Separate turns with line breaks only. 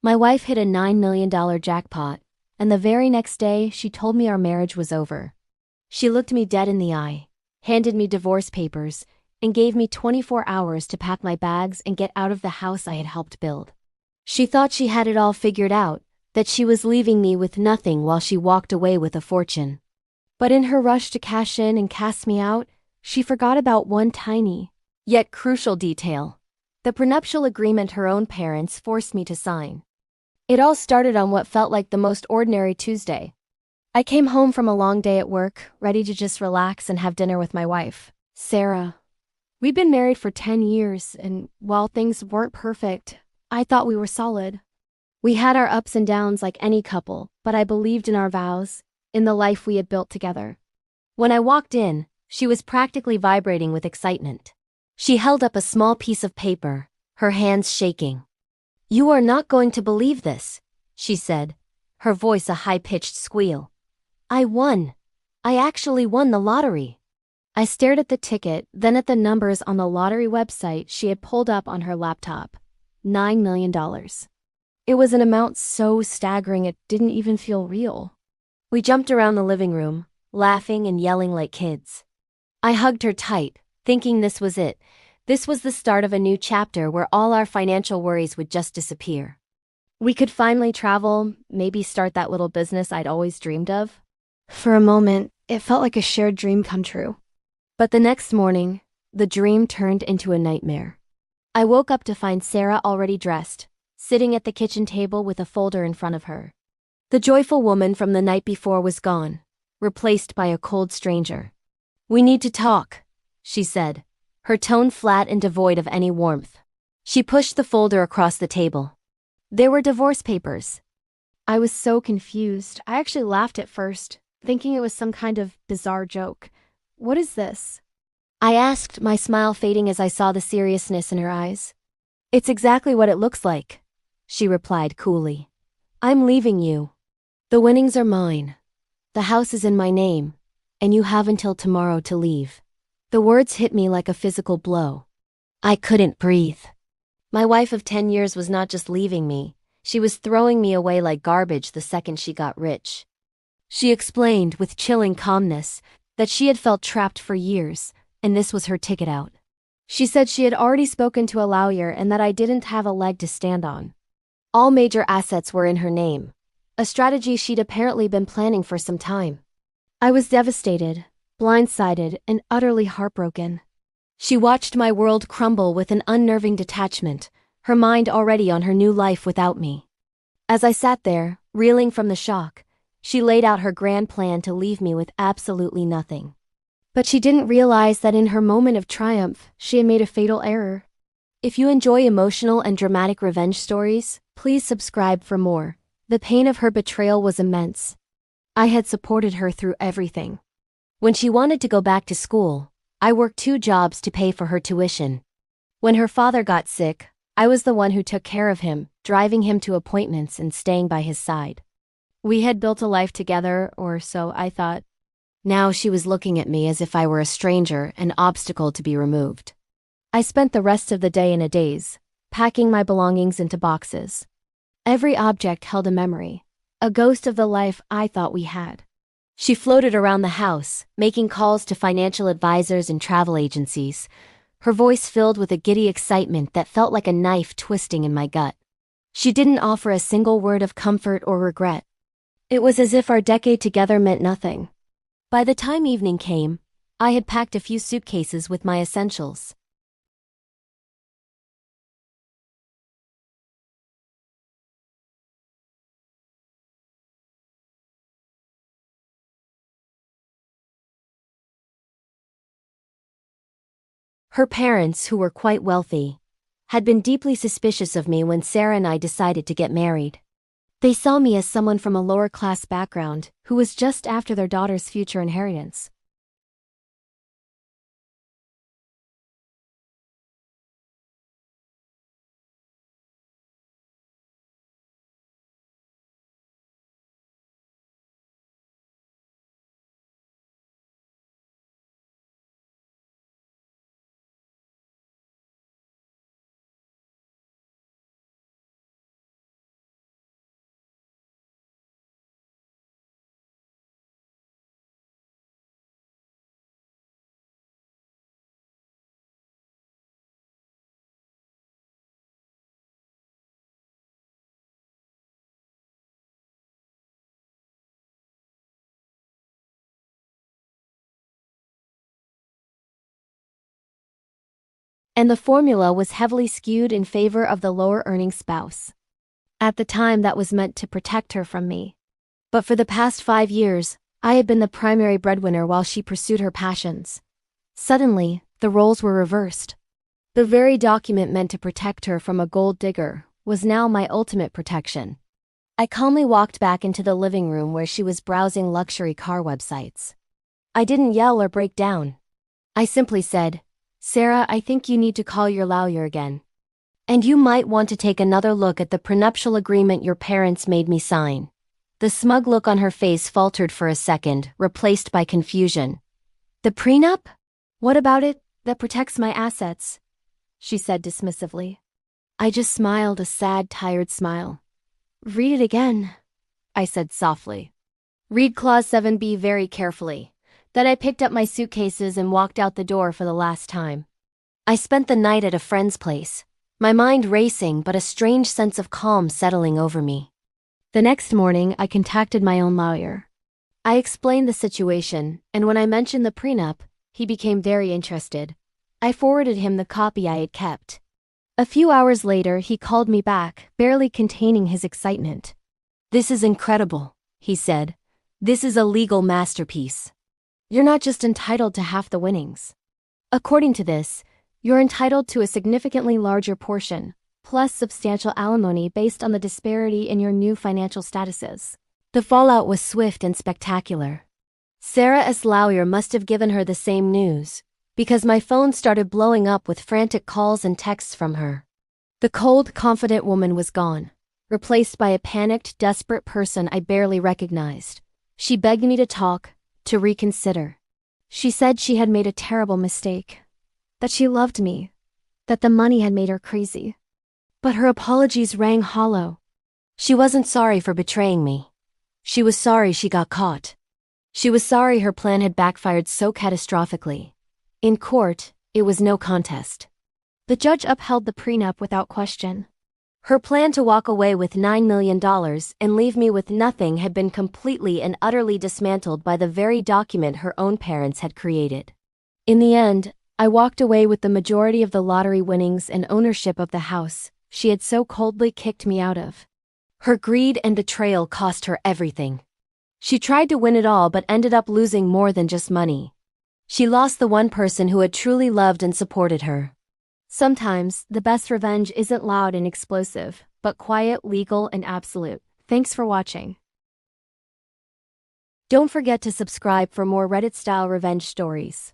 My wife hit a $9 million jackpot, and the very next day she told me our marriage was over. She looked me dead in the eye, handed me divorce papers, and gave me 24 hours to pack my bags and get out of the house I had helped build. She thought she had it all figured out, that she was leaving me with nothing while she walked away with a fortune. But in her rush to cash in and cast me out, she forgot about one tiny, yet crucial detail: the prenuptial agreement her own parents forced me to sign. It all started on what felt like the most ordinary Tuesday. I came home from a long day at work, ready to just relax and have dinner with my wife, Sarah. We'd been married for 10 years, and while things weren't perfect, I thought we were solid. We had our ups and downs like any couple, but I believed in our vows, in the life we had built together. When I walked in, she was practically vibrating with excitement. She held up a small piece of paper, her hands shaking. "You are not going to believe this," she said, her voice a high-pitched squeal. "I won. I actually won the lottery." I stared at the ticket, then at the numbers on the lottery website she had pulled up on her laptop. $9 million. It was an amount so staggering it didn't even feel real. We jumped around the living room, laughing and yelling like kids. I hugged her tight, thinking this was it. This was the start of a new chapter where all our financial worries would just disappear. We could finally travel, maybe start that little business I'd always dreamed of. For a moment, it felt like a shared dream come true. But the next morning, the dream turned into a nightmare. I woke up to find Sarah already dressed, sitting at the kitchen table with a folder in front of her. The joyful woman from the night before was gone, replaced by a cold stranger. "We need to talk," she said, her tone flat and devoid of any warmth. She pushed the folder across the table. There were divorce papers. I was so confused. I actually laughed at first, thinking it was some kind of bizarre joke. "What is this?" I asked, my smile fading as I saw the seriousness in her eyes. "It's exactly what it looks like," she replied coolly. "I'm leaving you. The winnings are mine. The house is in my name, and you have until tomorrow to leave." The words hit me like a physical blow. I couldn't breathe. My wife of 10 years was not just leaving me, she was throwing me away like garbage the second she got rich. She explained, with chilling calmness, that she had felt trapped for years, and this was her ticket out. She said she had already spoken to a lawyer and that I didn't have a leg to stand on. All major assets were in her name, a strategy she'd apparently been planning for some time. I was devastated, blindsided, and utterly heartbroken. She watched my world crumble with an unnerving detachment, her mind already on her new life without me. As I sat there, reeling from the shock, she laid out her grand plan to leave me with absolutely nothing. But she didn't realize that in her moment of triumph, she had made a fatal error. If you enjoy emotional and dramatic revenge stories, please subscribe for more. The pain of her betrayal was immense. I had supported her through everything. When she wanted to go back to school, I worked 2 jobs to pay for her tuition. When her father got sick, I was the one who took care of him, driving him to appointments and staying by his side. We had built a life together, or so I thought. Now she was looking at me as if I were a stranger, an obstacle to be removed. I spent the rest of the day in a daze, packing my belongings into boxes. Every object held a memory, a ghost of the life I thought we had. She floated around the house, making calls to financial advisors and travel agencies, her voice filled with a giddy excitement that felt like a knife twisting in my gut. She didn't offer a single word of comfort or regret. It was as if our decade together meant nothing. By the time evening came, I had packed a few suitcases with my essentials. Her parents, who were quite wealthy, had been deeply suspicious of me when Sarah and I decided to get married. They saw me as someone from a lower-class background who was just after their daughter's future inheritance. And the formula was heavily skewed in favor of the lower-earning spouse. At the time, that was meant to protect her from me. But for the past 5 years, I had been the primary breadwinner while she pursued her passions. Suddenly, the roles were reversed. The very document meant to protect her from a gold digger was now my ultimate protection. I calmly walked back into the living room where she was browsing luxury car websites. I didn't yell or break down. I simply said, "Sarah, I think you need to call your lawyer again. And you might want to take another look at the prenuptial agreement your parents made me sign." The smug look on her face faltered for a second, replaced by confusion. "The prenup? What about it that protects my assets?" she said dismissively. I just smiled, a sad, tired smile. "Read it again," I said softly. "Read Clause 7B very carefully." Then I picked up my suitcases and walked out the door for the last time. I spent the night at a friend's place, my mind racing but a strange sense of calm settling over me. The next morning, I contacted my own lawyer. I explained the situation, and when I mentioned the prenup, he became very interested. I forwarded him the copy I had kept. A few hours later, he called me back, barely containing his excitement. "This is incredible," he said. "This is a legal masterpiece. You're not just entitled to half the winnings. According to this, you're entitled to a significantly larger portion, plus substantial alimony based on the disparity in your new financial statuses." The fallout was swift and spectacular. Sarah's lawyer must have given her the same news, because my phone started blowing up with frantic calls and texts from her. The cold, confident woman was gone, replaced by a panicked, desperate person I barely recognized. She begged me to talk, to reconsider. She said she had made a terrible mistake, that she loved me, that the money had made her crazy. But her apologies rang hollow. She wasn't sorry for betraying me. She was sorry she got caught. She was sorry her plan had backfired so catastrophically. In court, it was no contest. The judge upheld the prenup without question. Her plan to walk away with $9 million and leave me with nothing had been completely and utterly dismantled by the very document her own parents had created. In the end, I walked away with the majority of the lottery winnings and ownership of the house she had so coldly kicked me out of. Her greed and betrayal cost her everything. She tried to win it all but ended up losing more than just money. She lost the one person who had truly loved and supported her. Sometimes, the best revenge isn't loud and explosive, but quiet, legal, and absolute. Thanks for watching. Don't forget to subscribe for more Reddit-style revenge stories.